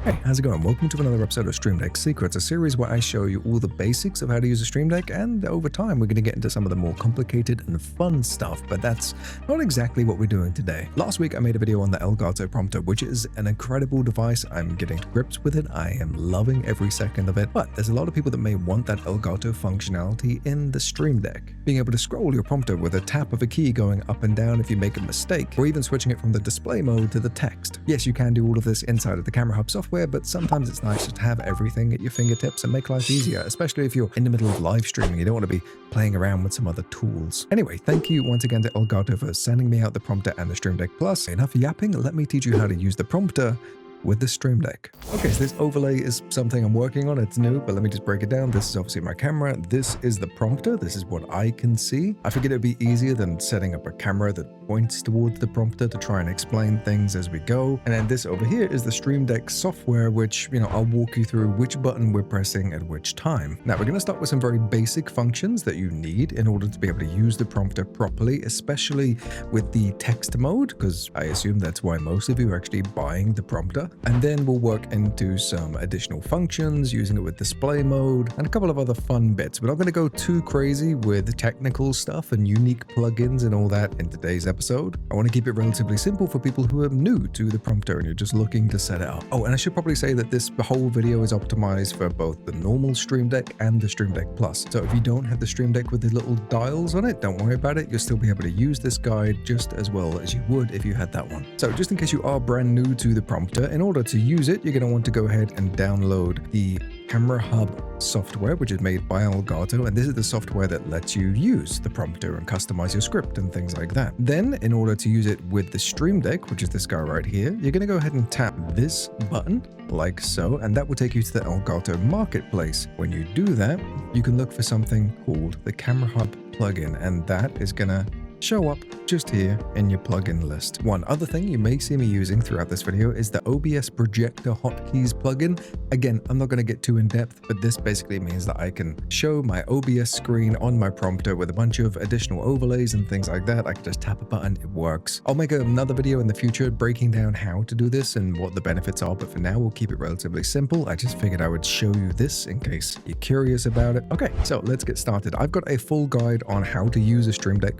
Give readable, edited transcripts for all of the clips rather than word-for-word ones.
Hey, how's it going? Welcome to another episode of Stream Deck Secrets, a series where I show you all the basics of how to use a Stream Deck, and over time we're going to get into some of the more complicated and fun stuff, but that's not exactly what we're doing today. Last week I made a video on the Elgato Prompter, which is an incredible device. I'm getting to grips with it. I am loving every second of it, but there's a lot of people that may want that Elgato functionality in the Stream Deck. Being able to scroll your prompter with a tap of a key going up and down if you make a mistake, or even switching it from the display mode to the text. Yes, you can do all of this inside of the Camera Hub software, but sometimes it's nice just to have everything at your fingertips and make life easier, especially if you're in the middle of live streaming. You don't want to be playing around with some other tools. Anyway, thank you once again to Elgato for sending me out the prompter and the Stream Deck Plus. Enough yapping, let me teach you how to use the prompter with the Stream Deck. Okay, so this overlay is something I'm working on. It's new, but let me just break it down. This is obviously my camera. This is the prompter. This is what I can see. I figured it'd be easier than setting up a camera that points towards the prompter to try and explain things as we go. And then this over here is the Stream Deck software, which, I'll walk you through which button we're pressing at which time. Now, we're going to start with some very basic functions that you need in order to be able to use the prompter properly, especially with the text mode, because I assume that's why most of you are actually buying the prompter. And then we'll work into some additional functions, using it with display mode, and a couple of other fun bits. We're not going to go too crazy with technical stuff and unique plugins and all that in today's episode. I want to keep it relatively simple for people who are new to the prompter and you're just looking to set it up. Oh, and I should probably say that this whole video is optimized for both the normal Stream Deck and the Stream Deck Plus. So if you don't have the Stream Deck with the little dials on it, don't worry about it. You'll still be able to use this guide just as well as you would if you had that one. So just in case you are brand new to the prompter, in order to use it, you're going to want to go ahead and download the Camera Hub software, which is made by Elgato, and this is the software that lets you use the prompter and customize your script and things like that. Then, in order to use it with the Stream Deck, which is this guy right here, you're going to go ahead and tap this button like so, and that will take you to the Elgato Marketplace. When you do that, you can look for something called the Camera Hub plugin, and that is going to show up just here in your plugin list. One other thing you may see me using throughout this video is the OBS Projector Hotkeys plugin. Again, I'm not going to get too in depth, but this basically means that I can show my OBS screen on my prompter with a bunch of additional overlays and things like that. I can just tap a button, it works. I'll make another video in the future breaking down how to do this and what the benefits are, but for now we'll keep it relatively simple. I just figured I would show you this in case you're curious about it. Okay, so let's get started. I've got a full guide on how to use a Stream Deck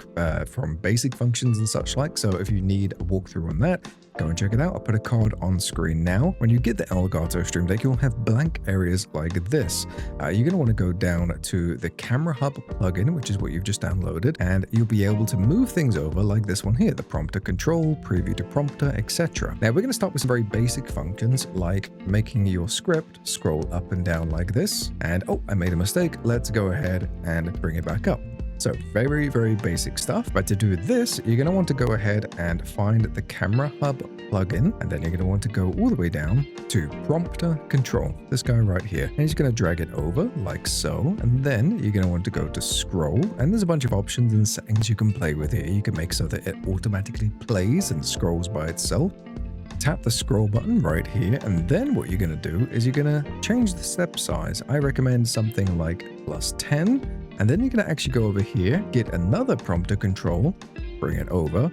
from basic functions and such like, so if you need a walkthrough on that, go and check it out. I'll put a card on screen now. When you get the Elgato Stream Deck, you'll have blank areas like this. You're going to want to go down to the Camera Hub plugin, which is what you've just downloaded, and you'll be able to move things over like this one here, the prompter control, preview to prompter, etc. Now, we're going to start with some very basic functions like making your script scroll up and down like this. And oh, I made a mistake. Let's go ahead and bring it back up. So very, very basic stuff. But to do this, you're going to want to go ahead and find the Camera Hub plugin, and then you're going to want to go all the way down to Prompter Control, this guy right here. And you're going to drag it over like so, and then you're going to want to go to Scroll, and there's a bunch of options and settings you can play with here. You can make so that it automatically plays and scrolls by itself. Tap the scroll button right here, and then what you're going to do is you're going to change the step size. I recommend something like +10. And then you're going to actually go over here, get another prompter control, bring it over,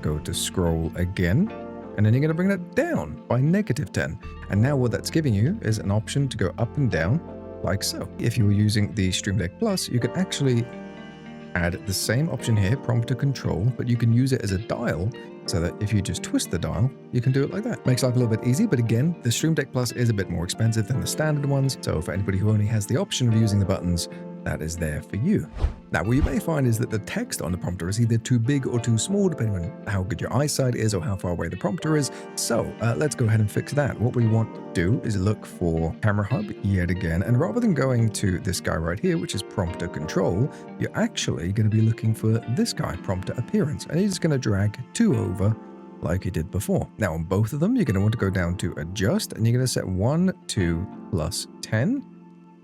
go to scroll again, and then you're going to bring that down by -10. And now what that's giving you is an option to go up and down like so. If you were using the Stream Deck Plus, you can actually add the same option here, prompter control, but you can use it as a dial so that if you just twist the dial, you can do it like that. Makes life a little bit easy, but again, the Stream Deck Plus is a bit more expensive than the standard ones. So for anybody who only has the option of using the buttons, that is there for you. Now, what you may find is that the text on the prompter is either too big or too small, depending on how good your eyesight is or how far away the prompter is. So let's go ahead and fix that. What we want to do is look for Camera Hub yet again. And rather than going to this guy right here, which is Prompter Control, you're actually going to be looking for this guy, Prompter Appearance. And you're just going to drag 2 over like you did before. Now, on both of them, you're going to want to go down to Adjust, and you're going to set 1 to +10.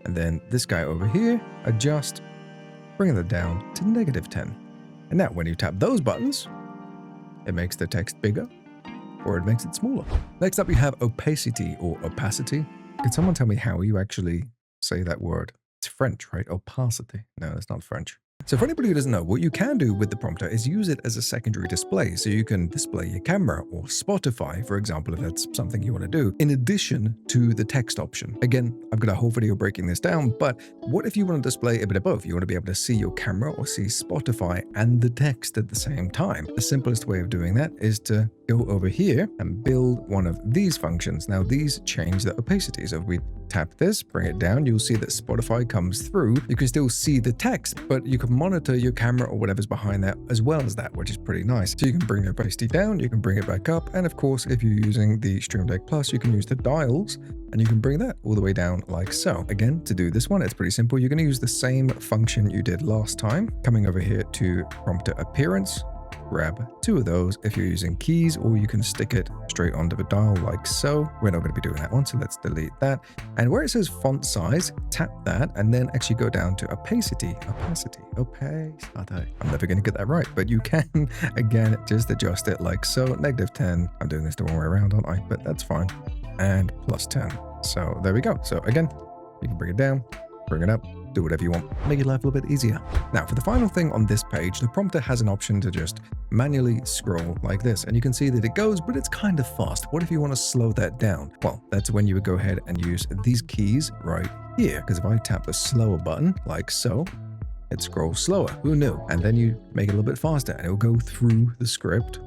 And then this guy over here, adjust, bringing it down to -10. And now when you tap those buttons, it makes the text bigger or it makes it smaller. Next up, you have opacity or opacity. Can someone tell me how you actually say that word? It's French, right? Opacity. No, it's not French. So for anybody who doesn't know, what you can do with the prompter is use it as a secondary display. So you can display your camera or Spotify, for example, if that's something you want to do, in addition to the text option. Again, I've got a whole video breaking this down, but what if you want to display a bit of both? You want to be able to see your camera or see Spotify and the text at the same time. The simplest way of doing that is to go over here and build one of these functions. Now these change the opacity. So if we tap this, bring it down, you'll see that Spotify comes through. You can still see the text, but you can monitor your camera or whatever's behind that as well as that, which is pretty nice. So you can bring the opacity down, you can bring it back up, and of course, if you're using the Stream Deck Plus, you can use the dials and you can bring that all the way down like so. Again, to do this one, it's pretty simple. You're going to use the same function you did last time. Coming over here to prompter appearance, grab two of those if you're using keys, or you can stick it straight onto the dial like so. We're not going to be doing that one, so let's delete that. And where it says font size, tap that and then actually go down to opacity. I'm never going to get that right, but you can, again, just adjust it like so. -10. I'm doing this the wrong way around, aren't I? But that's fine. And +10. So there we go. So again, you can bring it down, bring it up, do whatever you want, make your life a little bit easier. Now for the final thing on this page, the prompter has an option to just manually scroll like this, and you can see that it goes, but it's kind of fast. What if you want to slow that down? Well, that's when you would go ahead and use these keys right here, because if I tap the slower button like so, it scrolls slower. Who knew? And then you make it a little bit faster and it will go through the script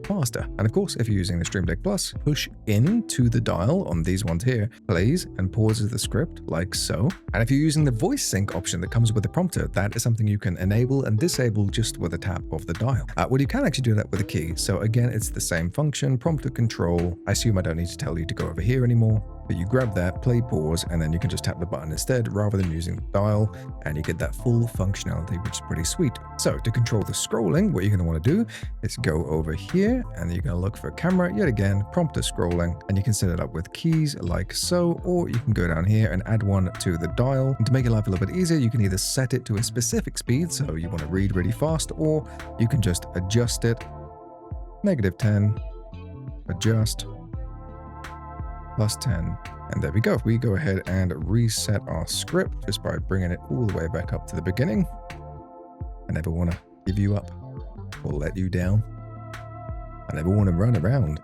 faster. And of course, if you're using the Stream Deck Plus, push into the dial on these ones here, plays and pauses the script like so. And if you're using the voice sync option that comes with the prompter, that is something you can enable and disable just with a tap of the dial. Well, you can actually do that with a key. So again, it's the same function, prompter control. I assume I don't need to tell you to go over here anymore, but you grab that, play, pause, and then you can just tap the button instead rather than using the dial, and you get that full functionality, which is pretty sweet. So to control the scrolling, what you're going to want to do is go over here and you're going to look for camera, yet again, prompter scrolling, and you can set it up with keys like so, or you can go down here and add one to the dial. And to make your life a little bit easier, you can either set it to a specific speed, so you want to read really fast, or you can just adjust it, -10, adjust, +10, and there we go. We go ahead and reset our script just by bringing it all the way back up to the beginning. I never want to give you up or let you down. I never want to run around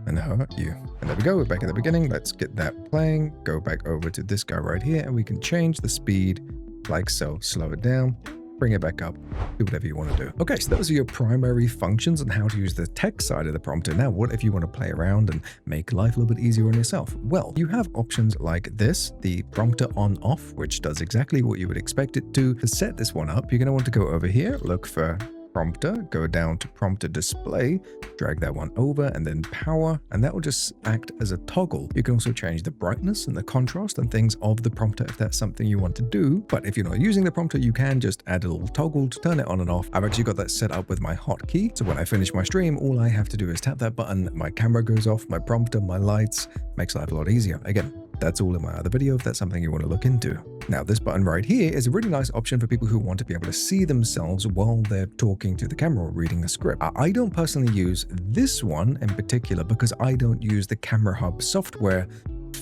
and hurt you. And there we go, we're back at the beginning. Let's get that playing. Go back over to this guy right here and we can change the speed like so. Slow it down, bring it back up, do whatever you want to do. Okay, so those are your primary functions and how to use the text side of the prompter. Now, what if you want to play around and make life a little bit easier on yourself? Well, you have options like this, the prompter on off, which does exactly what you would expect it to. To set this one up, you're going to want to go over here, look for prompter, go down to prompter display, drag that one over, and then power, and that will just act as a toggle. You can also change the brightness and the contrast and things of the prompter if that's something you want to do. But if you're not using the prompter, you can just add a little toggle to turn it on and off. I've actually got that set up with my hotkey, so when I finish my stream, all I have to do is tap that button, my camera goes off, my prompter, my lights, makes life a lot easier. Again, that's all in my other video if that's something you want to look into. Now, this button right here is a really nice option for people who want to be able to see themselves while they're talking to the camera or reading a script. I don't personally use this one in particular because I don't use the Camera Hub software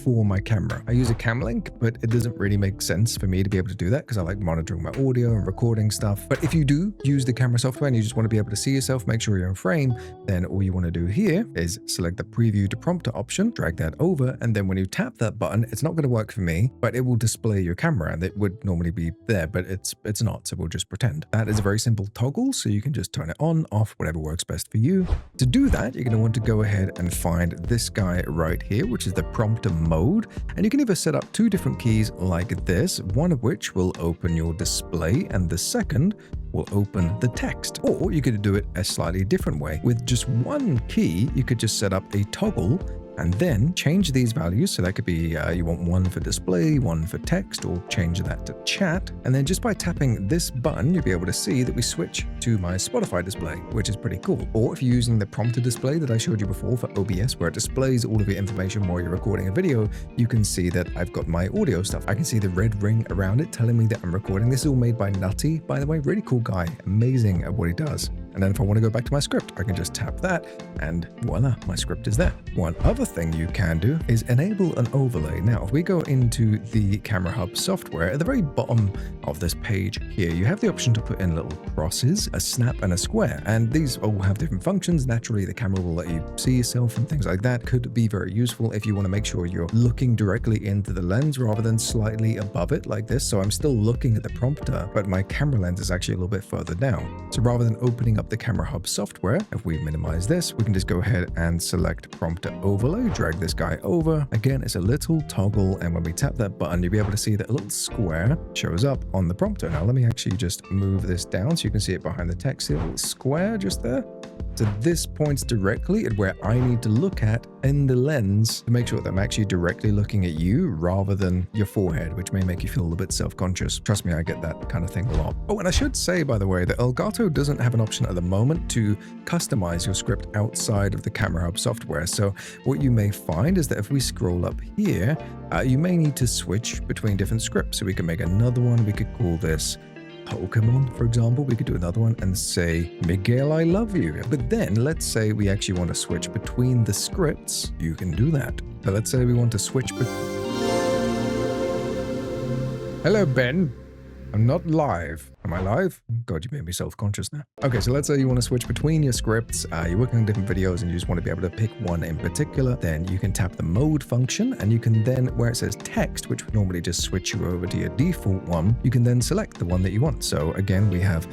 for my camera. I use a cam link, but it doesn't really make sense for me to be able to do that because I like monitoring my audio and recording stuff. But if you do use the camera software and you just want to be able to see yourself, make sure you're in frame, then all you want to do here is select the preview to prompter option, drag that over, and then when you tap that button, it's not going to work for me, but it will display your camera and it would normally be there, but it's not, so we'll just pretend. That is a very simple toggle, so you can just turn it on, off, whatever works best for you. To do that, you're going to want to go ahead and find this guy right here, which is the prompter mode, and you can either set up two different keys like this, one of which will open your display and the second will open the text, or you could do it a slightly different way. With just one key, you could just set up a toggle and then change these values. So that could be you want one for display, one for text, or change that to chat. And then just by tapping this button, you'll be able to see that we switch to my Spotify display, which is pretty cool. Or if you're using the prompter display that I showed you before for OBS, where it displays all of your information while you're recording a video, you can see that I've got my audio stuff. I can see the red ring around it telling me that I'm recording. This is all made by Nutty, by the way, really cool guy, amazing at what he does. And then if I want to go back to my script, I can just tap that and voila, my script is there. One other thing you can do is enable an overlay. Now, if we go into the Camera Hub software, at the very bottom of this page here, you have the option to put in little crosses, a snap and a square. And these all have different functions. Naturally, the camera will let you see yourself and things like that. Could be very useful if you want to make sure you're looking directly into the lens rather than slightly above it like this. So I'm still looking at the prompter, but my camera lens is actually a little bit further down. So rather than opening up the Camera Hub software, if we minimize this, we can just go ahead and select Prompter Overlay, drag this guy over. Again, it's a little toggle, and when we tap that button, you'll be able to see that a little square shows up on the prompter. Now, let me actually just move this down so you can see it behind the text here. A little square just there. So this points directly at where I need to look at in the lens to make sure that I'm actually directly looking at you rather than your forehead, which may make you feel a little bit self-conscious. Trust me, I get that kind of thing a lot. Oh, and I should say, by the way, that Elgato doesn't have an option at the moment to customize your script outside of the Camera Hub software. So what you may find is that if we scroll up here, you may need to switch between different scripts. So we can make another one. We could call this Pokemon, for example. We could do another one and say, Miguel, I love you. But then let's say we actually want to switch between the scripts. You can do that. So let's say we want to switch. Hello, Ben. I'm not live. Am I live? God, you made me self-conscious now. Okay, so let's say you want to switch between your scripts. You're working on different videos and you just want to be able to pick one in particular. Then you can tap the mode function, and you can then, where it says text, which would normally just switch you over to your default one, you can then select the one that you want. So again, we have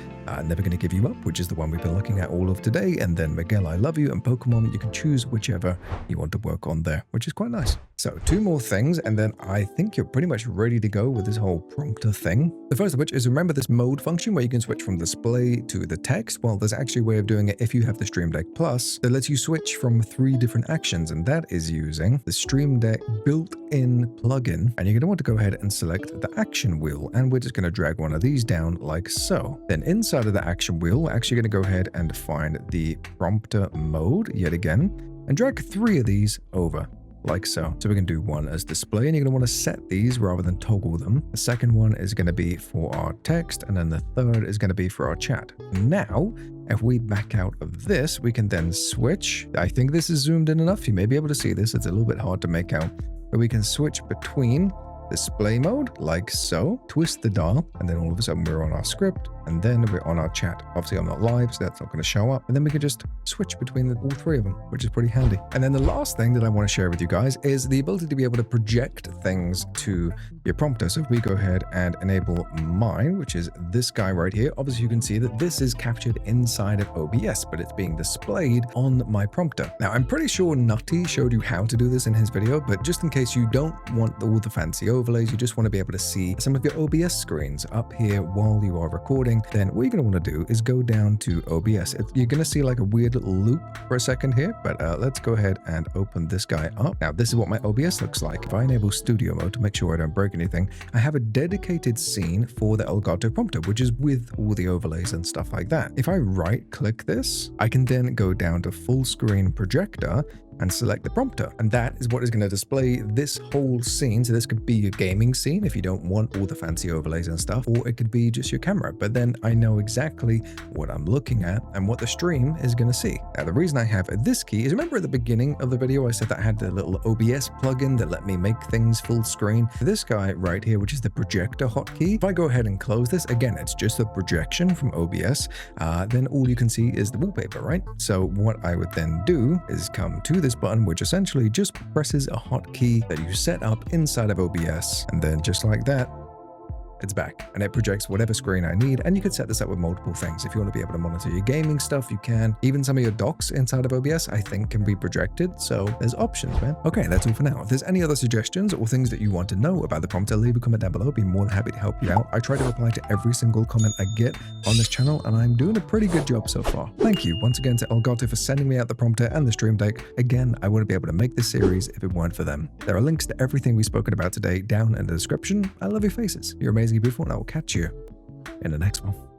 Never Gonna Give You Up, which is the one we've been looking at all of today. And then Miguel, I Love You, and Pokemon. You can choose whichever you want to work on there, which is quite nice. So 2 more things, and then I think you're pretty much ready to go with this whole prompter thing. The first of which is, remember this mode function where you can switch from display to the text? Well, there's actually a way of doing it if you have the Stream Deck Plus that lets you switch from 3 different actions, and that is using the Stream Deck built-in plugin. And you're going to want to go ahead and select the action wheel, and we're just going to drag one of these down like so. Then inside of the action wheel, we're actually going to go ahead and find the prompter mode yet again, and drag 3 of these over. Like so. So we can do one as display, and you're going to want to set these rather than toggle them. The second one is going to be for our text, and then the third is going to be for our chat. Now, if we back out of this, we can then switch. I think this is zoomed in enough. You may be able to see this. It's a little bit hard to make out, but we can switch between display mode like so, twist the dial, and then all of a sudden we're on our script, and then we're on our chat. Obviously I'm not live, so that's not going to show up, and then we can just switch between all 3 of them, which is pretty handy. And then the last thing that I want to share with you guys is the ability to be able to project things to your prompter. So if we go ahead and enable mine, which is this guy right here, obviously you can see that this is captured inside of OBS, but it's being displayed on my prompter. Now I'm pretty sure Nutty showed you how to do this in his video, but just in case you don't want all the fancy overlays, you just want to be able to see some of your OBS screens up here while you are recording, then what you're going to want to do is go down to OBS. You're going to see like a weird little loop for a second here, but let's go ahead and open this guy up. Now this is what my OBS looks like. If I enable studio mode to make sure I don't break anything, I have a dedicated scene for the Elgato Prompter, which is with all the overlays and stuff like that. If I right click this, I can then go down to full screen projector and select the prompter, and that is what is going to display this whole scene. So this could be your gaming scene if you don't want all the fancy overlays and stuff, or it could be just your camera, but then I know exactly what I'm looking at and what the stream is going to see. Now the reason I have this key is, remember at the beginning of the video I said that I had the little OBS plugin that let me make things full screen? This guy right here, which is the projector hotkey, if I go ahead and close this, again it's just a projection from OBS, then all you can see is the wallpaper, right? So what I would then do is come to this button, which essentially just presses a hotkey that you set up inside of OBS, and then just like that, it's back and it projects whatever screen I need. And you could set this up with multiple things. If you want to be able to monitor your gaming stuff, you can. Even some of your docs inside of OBS, I think, can be projected. So there's options, man. Okay, that's all for now. If there's any other suggestions or things that you want to know about the prompter, leave a comment down below. I'd be more than happy to help you out. I try to reply to every single comment I get on this channel, and I'm doing a pretty good job so far. Thank you once again to Elgato for sending me out the prompter and the Stream Deck. Again, I wouldn't be able to make this series if it weren't for them. There are links to everything we've spoken about today down in the description. I love your faces. You're amazing, beautiful, and I will catch you in the next one.